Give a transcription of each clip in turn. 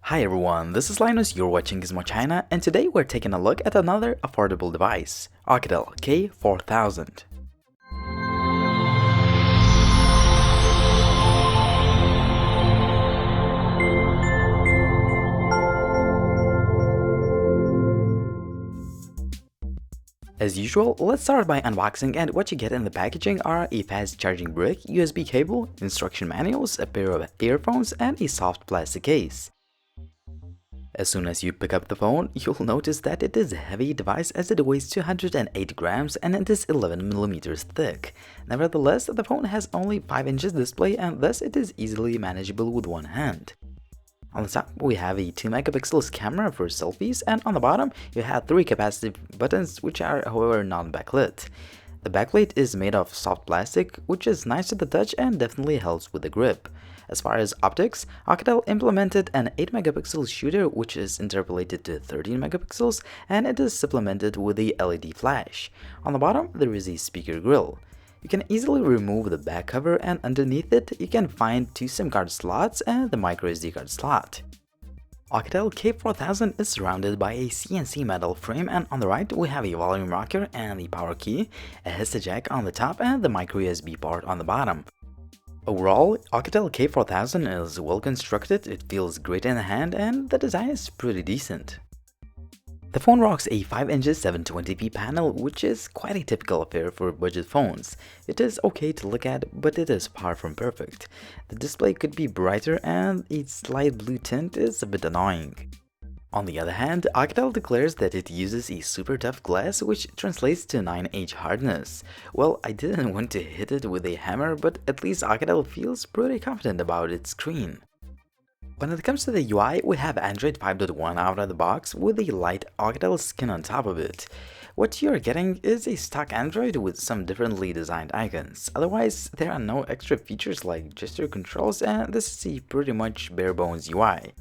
Hi everyone, this is Linus, you're watching Gizmo China, and today we're taking a look at another affordable device, Oukitel K4000. As usual, let's start by unboxing, and what you get in the packaging are a fast charging brick, USB cable, instruction manuals, a pair of earphones, and a soft plastic case. As soon as you pick up the phone, you'll notice that it is a heavy device as it weighs 208 grams and it is 11 millimeters thick. Nevertheless, the phone has only 5 inches display and thus it is easily manageable with one hand. On the top, we have a 2 megapixels camera for selfies, and on the bottom, you have 3 capacitive buttons which are however not backlit. The backplate is made of soft plastic, which is nice to the touch and definitely helps with the grip. As far as optics, Oukitel implemented an 8 megapixel shooter which is interpolated to 13 megapixels and it is supplemented with a LED flash. On the bottom, there is a speaker grill. You can easily remove the back cover, and underneath it, you can find 2 SIM card slots and the micro SD card slot. Oukitel K4000 is surrounded by a CNC metal frame, and on the right we have a volume rocker and the power key, a headset jack on the top and the micro USB port on the bottom. Overall, Oukitel K4000 is well constructed, it feels great in the hand, and the design is pretty decent. The phone rocks a 5" 720p panel, which is quite a typical affair for budget phones. It is okay to look at, but it is far from perfect. The display could be brighter and its light blue tint is a bit annoying. On the other hand, Oukitel declares that it uses a super tough glass which translates to 9H hardness. Well, I didn't want to hit it with a hammer, but at least Oukitel feels pretty confident about its screen. When it comes to the UI, we have Android 5.1 out of the box with a light Oukitel skin on top of it. What you're getting is a stock Android with some differently designed icons. Otherwise, there are no extra features like gesture controls, and this is a pretty much bare bones UI.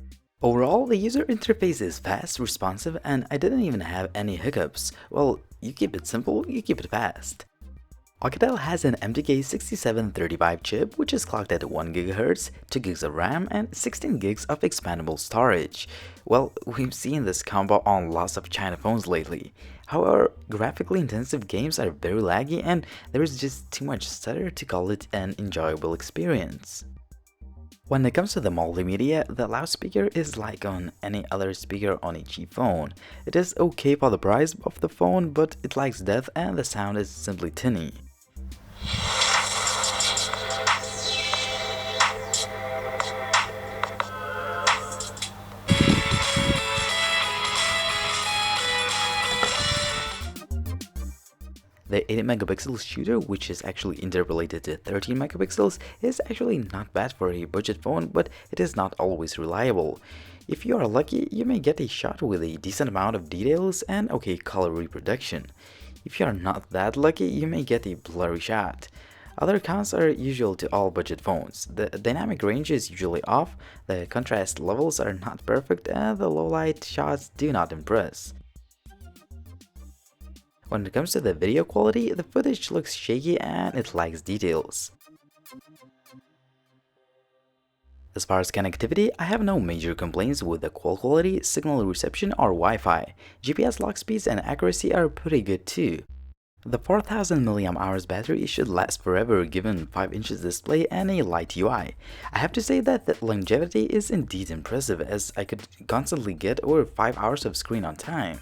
Overall, the user interface is fast, responsive, and I didn't even have any hiccups. Well, you keep it simple, you keep it fast. Oukitel has an MTK6735 chip which is clocked at 1 GHz, 2 GB of RAM, and 16 GB of expandable storage. Well, we've seen this combo on lots of China phones lately. However, graphically intensive games are very laggy and there is just too much stutter to call it an enjoyable experience. When it comes to the multimedia, the loudspeaker is like on any other speaker on a cheap phone. It is okay for the price of the phone, but it lacks depth and the sound is simply tinny. The 8 megapixel shooter, which is actually interpolated to 13 megapixels, is actually not bad for a budget phone, but it is not always reliable. If you are lucky, you may get a shot with a decent amount of details and okay color reproduction. If you are not that lucky, you may get a blurry shot. Other cons are usual to all budget phones. The dynamic range is usually off, the contrast levels are not perfect, and the low light shots do not impress. When it comes to the video quality, the footage looks shaky and it lacks details. As far as connectivity, I have no major complaints with the call quality, signal reception, or Wi-Fi. GPS lock speeds and accuracy are pretty good too. The 4000 mAh battery should last forever given 5 inches display and a light UI. I have to say that the longevity is indeed impressive, as I could constantly get over 5 hours of screen on time.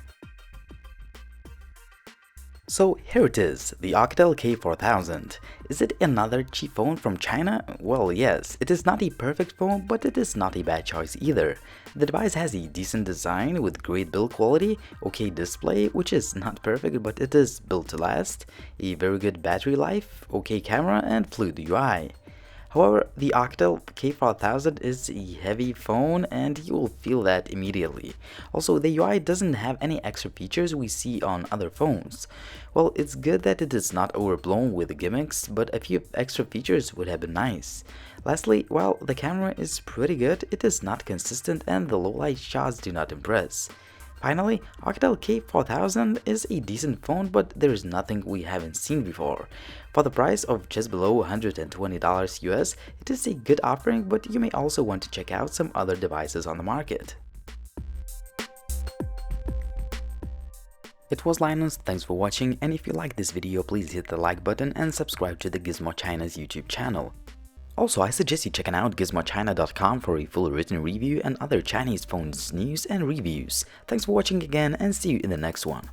So here it is, the Oukitel K4000. Is it another cheap phone from China? Well, yes, it is not a perfect phone, but it is not a bad choice either. The device has a decent design with great build quality, okay display, which is not perfect but it is built to last, a very good battery life, okay camera, and fluid UI. However, the Oukitel K4000 is a heavy phone and you will feel that immediately. Also, the UI doesn't have any extra features we see on other phones. Well, it's good that it is not overblown with gimmicks, but a few extra features would have been nice. Lastly, while the camera is pretty good, it is not consistent and the low light shots do not impress. Finally, Oukitel K4000 is a decent phone, but there is nothing we haven't seen before. For the price of just below $120 US, it is a good offering, but you may also want to check out some other devices on the market. It was Linus, thanks for watching, and if you like this video, please hit the like button and subscribe to the Gizmo China's YouTube channel. Also, I suggest you checking out gizmochina.com for a full written review and other Chinese phones news and reviews. Thanks for watching again, and see you in the next one.